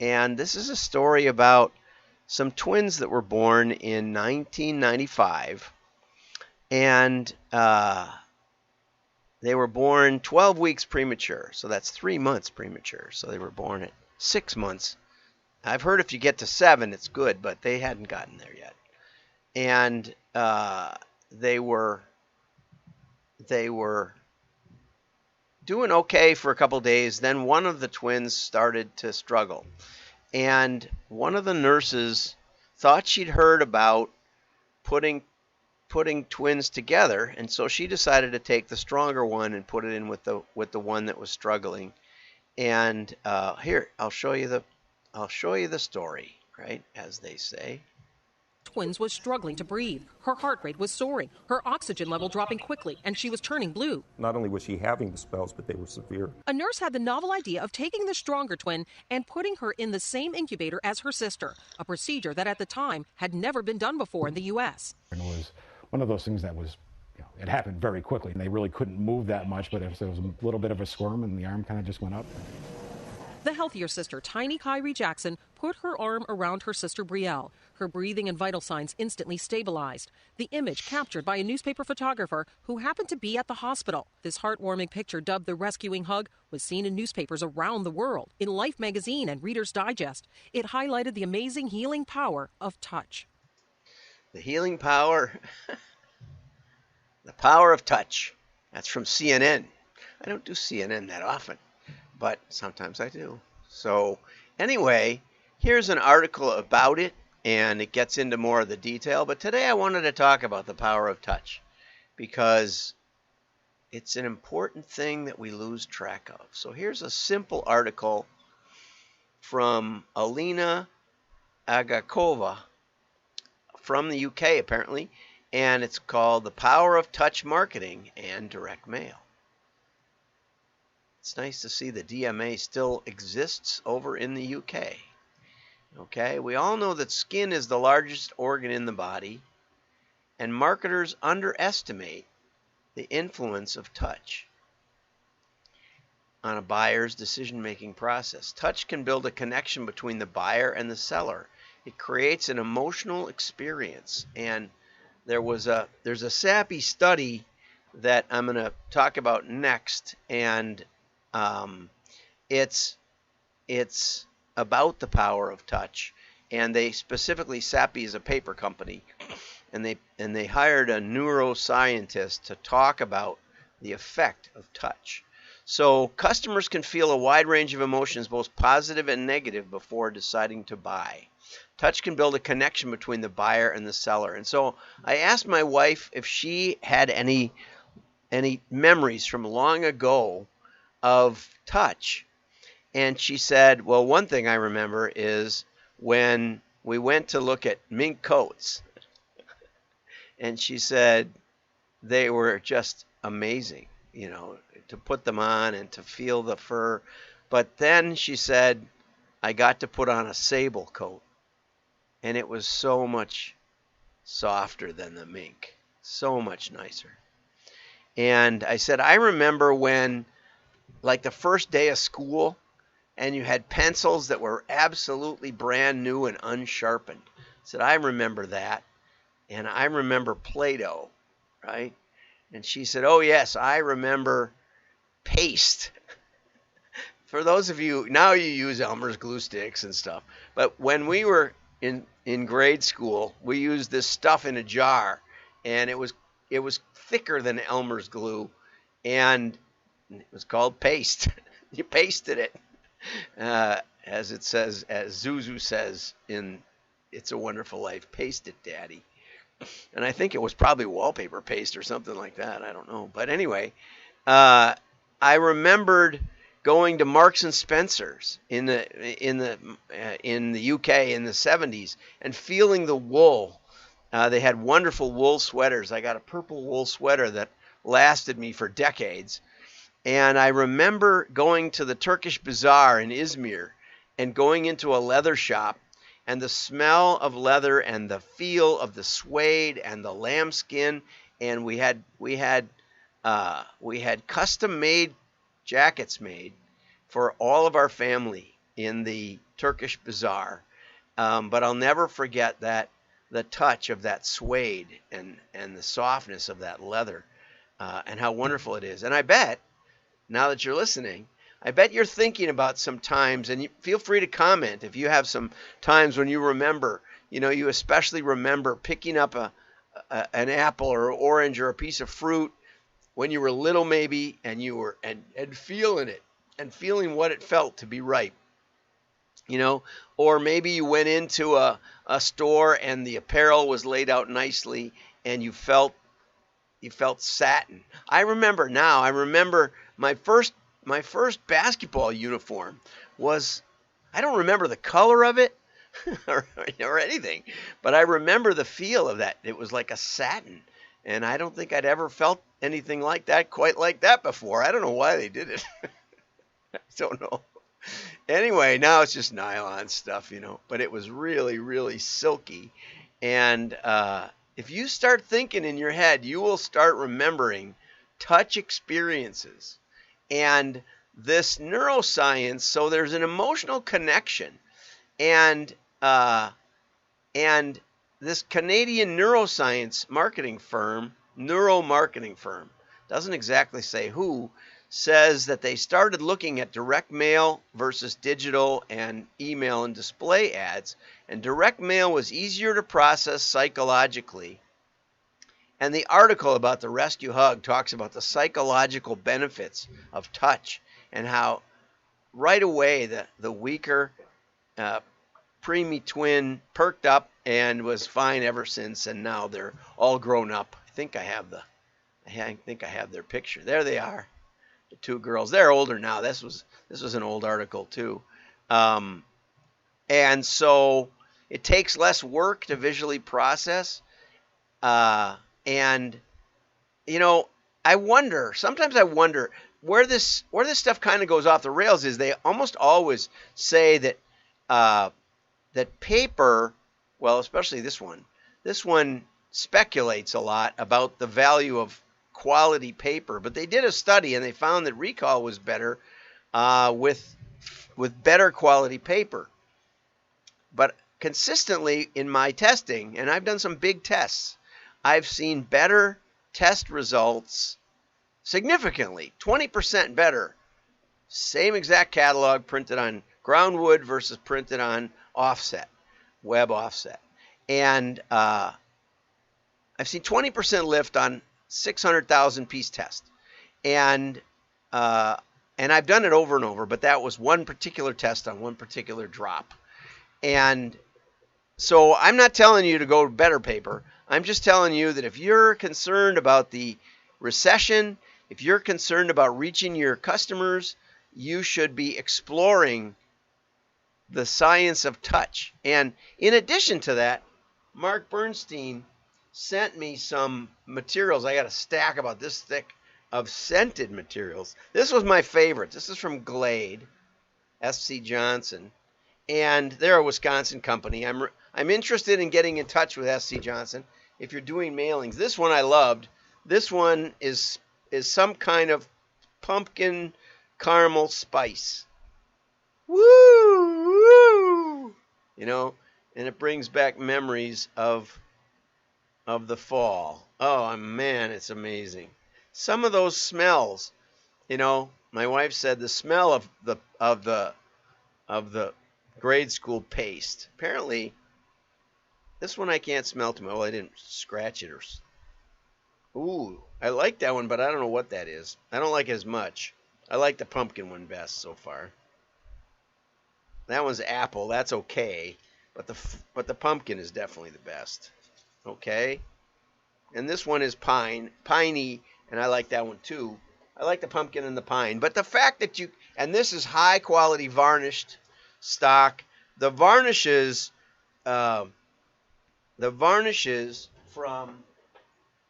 And this is a story about some twins that were born in 1995. And they were born 12 weeks premature. So that's 3 months premature. So they were born at 6 months. I've heard if you get to 7, it's good, but they hadn't gotten there yet. And they were doing okay for a couple days. Then one of the twins started to struggle. And one of the nurses thought she'd heard about putting twins together, and so she decided to take the stronger one and put it in with the one that was struggling. And here, I'll show you the story, right, as they say. Twins was struggling to breathe. Her heart rate was soaring, her oxygen level dropping quickly, and she was turning blue. Not only was she having the spells, but they were severe. A nurse had the novel idea of taking the stronger twin and putting her in the same incubator as her sister, a procedure that at the time had never been done before in the U.S. It was one of those things that was, it happened very quickly, and they really couldn't move that much, but there was a little bit of a squirm, and the arm kind of just went up. The healthier sister, Tiny Kyrie Jackson, put her arm around her sister Brielle. Her breathing and vital signs instantly stabilized. The image captured by a newspaper photographer who happened to be at the hospital. This heartwarming picture, dubbed the rescuing hug, was seen in newspapers around the world. In Life magazine and Reader's Digest, it highlighted the amazing healing power of touch. The healing power, the power of touch. That's from CNN. I don't do CNN that often, but sometimes I do. So anyway, here's an article about it, and it gets into more of the detail. But today I wanted to talk about the power of touch because it's an important thing that we lose track of. So here's a simple article from Alina Agakova from the UK, apparently, and it's called The Power of Touch Marketing and Direct Mail. It's nice to see the DMA still exists over in the UK. Okay, we all know that skin is the largest organ in the body, and marketers underestimate the influence of touch on a buyer's decision-making process. Touch can build a connection between the buyer and the seller. It creates an emotional experience, and there's a sappy study that I'm going to talk about next, and it's about the power of touch. And they specifically, Sappi is a paper company, and they hired a neuroscientist to talk about the effect of touch. So customers can feel a wide range of emotions, both positive and negative, before deciding to buy. Touch can build a connection between the buyer and the seller. And so I asked my wife if she had any memories from long ago of touch. And she said, well, one thing I remember is when we went to look at mink coats. And she said they were just amazing, to put them on and to feel the fur. But then she said, I got to put on a sable coat. And it was so much softer than the mink, so much nicer. And I said, I remember when, like the first day of school, and you had pencils that were absolutely brand new and unsharpened. I said, I remember that. And I remember Play-Doh, right? And she said, oh, yes, I remember paste. For those of you, now you use Elmer's glue sticks and stuff. But when we were in grade school, we used this stuff in a jar, and it was thicker than Elmer's glue, and it was called paste. You pasted it, as it says, as Zuzu says in It's a Wonderful Life, paste it, Daddy. And I think it was probably wallpaper paste or something like that. I don't know. But anyway, I remembered going to Marks and Spencer's in the UK in the 70s and feeling the wool. They had wonderful wool sweaters. I got a purple wool sweater that lasted me for decades. And I remember going to the Turkish Bazaar in Izmir and going into a leather shop, and the smell of leather and the feel of the suede and the lambskin, and we had custom-made jackets made for all of our family in the Turkish bazaar. But I'll never forget the touch of that suede and the softness of that leather, and how wonderful it is. And I bet, now that you're listening, I bet you're thinking about some times, and feel free to comment if you have some times when you remember, you especially remember picking up an apple or orange or a piece of fruit when you were little maybe, and you were and feeling it and feeling what it felt to be ripe. Or maybe you went into a store and the apparel was laid out nicely and you felt satin. I remember my first basketball uniform was, I don't remember the color of it or anything, but I remember the feel of that. It was like a satin, and I don't think I'd ever felt anything like that, quite like that before. I don't know why they did it. I don't know. Anyway, now it's just nylon stuff, but it was really, really silky. And if you start thinking in your head, you will start remembering touch experiences. And this neuroscience, so there's an emotional connection. And this Canadian neuroscience neuromarketing firm, doesn't exactly say who, says that they started looking at direct mail versus digital and email and display ads, and direct mail was easier to process psychologically. And the article about the rescue hug talks about the psychological benefits of touch and how right away the weaker preemie twin perked up and was fine ever since, and now they're all grown up. I think I have their picture. There they are. The two girls. They're older now. This was an old article too. And so it takes less work to visually process. And sometimes I wonder where this stuff kind of goes off the rails is they almost always say that that paper, well, especially this one speculates a lot about the value of quality paper, but they did a study and they found that recall was better with better quality paper. But consistently in my testing, and I've done some big tests, I've seen better test results, significantly, 20% better. Same exact catalog printed on groundwood versus printed on offset, web offset. And I've seen 20% lift on 600,000 piece test. And I've done it over and over, but that was one particular test on one particular drop. And so I'm not telling you to go to better paper. I'm just telling you that if you're concerned about the recession, if you're concerned about reaching your customers, you should be exploring the science of touch. And in addition to that, Mark Bernstein sent me some materials. I got a stack about this thick of scented materials. This was my favorite. This is from Glade, SC Johnson, and they're a Wisconsin company. I'm interested in getting in touch with SC Johnson if you're doing mailings. This one I loved. This one is some kind of pumpkin caramel spice. Woo! Woo! And it brings back memories of the fall. Oh man, it's amazing. Some of those smells, my wife said the smell of the grade school paste. Apparently, this one I can't smell too much. Well, I didn't scratch it Ooh, I like that one, but I don't know what that is. I don't like it as much. I like the pumpkin one best so far. That one's apple. That's okay, but the pumpkin is definitely the best. Okay, and this one is piney, and I like that one too. I like the pumpkin and the pine, but the fact that and this is high quality varnished stock. The varnishes from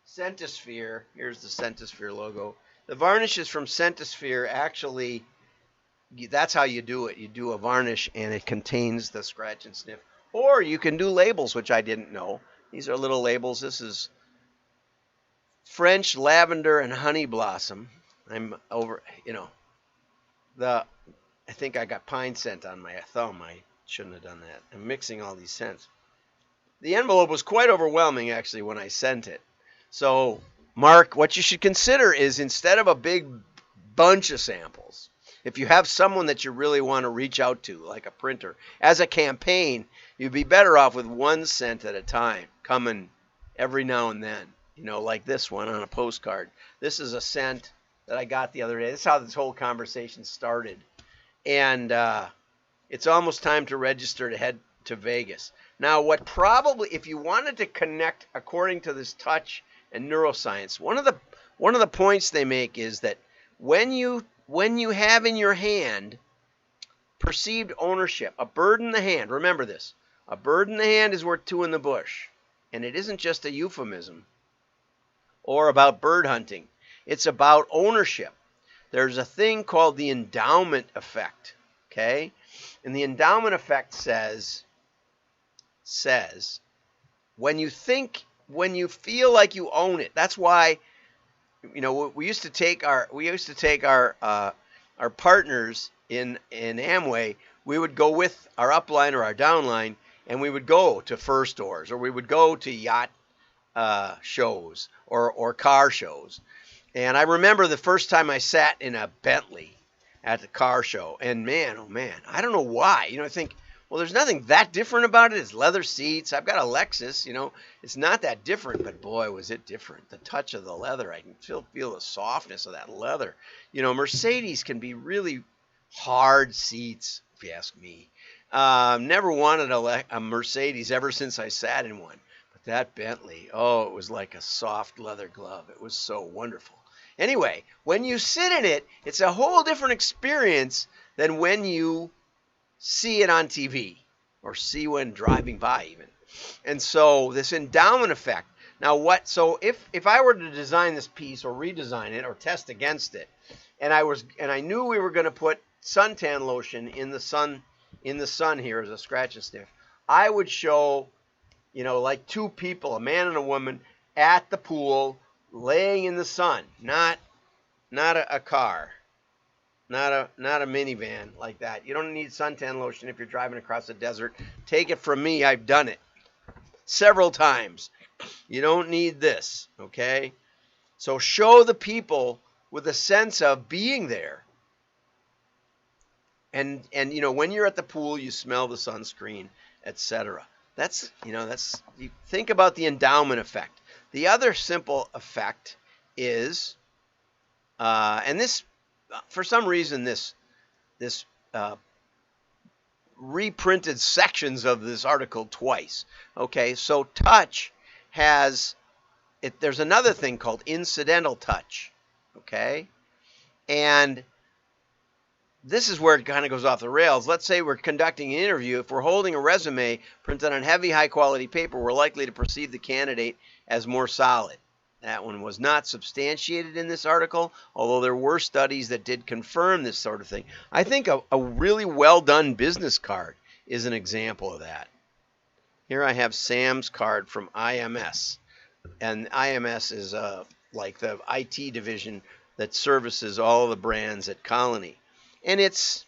Centisphere. Here's the Centisphere logo. The varnishes from Centisphere actually, that's how you do it. You do a varnish and it contains the scratch and sniff. Or you can do labels, which I didn't know. These are little labels. This is French lavender and honey blossom. I'm over, I think I got pine scent on my thumb. I Shouldn't have done that. I'm mixing all these scents. The envelope was quite overwhelming, actually, when I sent it. So, Mark, what you should consider is instead of a big bunch of samples, if you have someone that you really want to reach out to, like a printer, as a campaign, you'd be better off with one scent at a time, coming every now and then, like this one on a postcard. This is a scent that I got the other day. This is how this whole conversation started. And it's almost time to register to head to Vegas. Now, what probably, if you wanted to connect according to this touch and neuroscience, one of the points they make is that when you have in your hand perceived ownership, a bird in the hand, remember this, a bird in the hand is worth two in the bush. And it isn't just a euphemism or about bird hunting. It's about ownership. There's a thing called the endowment effect, okay? And the endowment effect says when you feel like you own it. That's why, we used to take our partners in Amway. We would go with our upline or our downline, and we would go to fur stores, or we would go to yacht shows or car shows. And I remember the first time I sat in a Bentley at the car show, and man, oh man, I don't know why. I think, well, there's nothing that different about it. It's leather seats. I've got a Lexus, it's not that different, but boy, was it different. The touch of the leather, I can feel the softness of that leather. Mercedes can be really hard seats, if you ask me. Never wanted a Mercedes ever since I sat in one. But that Bentley, oh, it was like a soft leather glove. It was so wonderful. Anyway, when you sit in it, it's a whole different experience than when you see it on TV or see when driving by even. And so this endowment effect. Now so if I were to design this piece or redesign it or test against it, and I knew we were going to put suntan lotion in the sun here as a scratch and sniff, I would show, like two people, a man and a woman, at the pool laying in the sun, not a car, not a minivan like that. You don't need suntan lotion if you're driving across the desert. Take it from me, I've done it several times. You don't need this, okay? So show the people with a sense of being there. And when you're at the pool, you smell the sunscreen, etc. You think about the endowment effect. The other simple effect is, and this, for some reason, this reprinted sections of this article twice. Okay, so touch has, there's another thing called incidental touch. Okay, and this is where it kind of goes off the rails. Let's say we're conducting an interview. If we're holding a resume printed on heavy, high-quality paper, we're likely to perceive the candidate as more solid. That one was not substantiated in this article, although there were studies that did confirm this sort of thing. I think a really well-done business card is an example of that. Here I have Sam's card from IMS. And IMS is like the IT division that services all the brands at Colony. And it's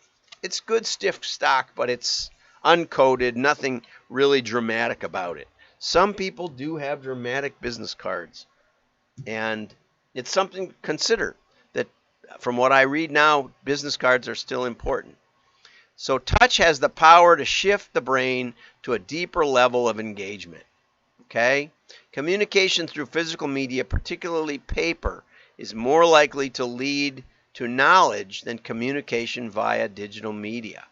good stiff stock, but it's uncoded, nothing really dramatic about it. Some people do have dramatic business cards, and it's something to consider that from what I read now, business cards are still important. So touch has the power to shift the brain to a deeper level of engagement. Okay? Communication through physical media, particularly paper, is more likely to lead to knowledge than communication via digital media.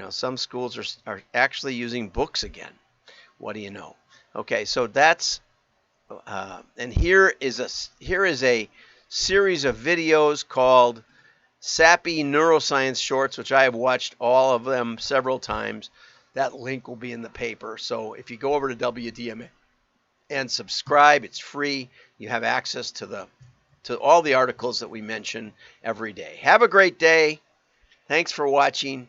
Some schools are actually using books again. What do you know? Okay, so that's, and here is a series of videos called Sappy Neuroscience Shorts, which I have watched all of them several times. That link will be in the paper. So if you go over to WDMA and subscribe, it's free. You have access to all the articles that we mention every day. Have a great day. Thanks for watching.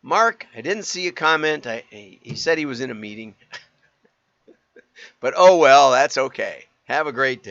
Mark, I didn't see a comment. He said he was in a meeting. But oh well, that's okay. Have a great day.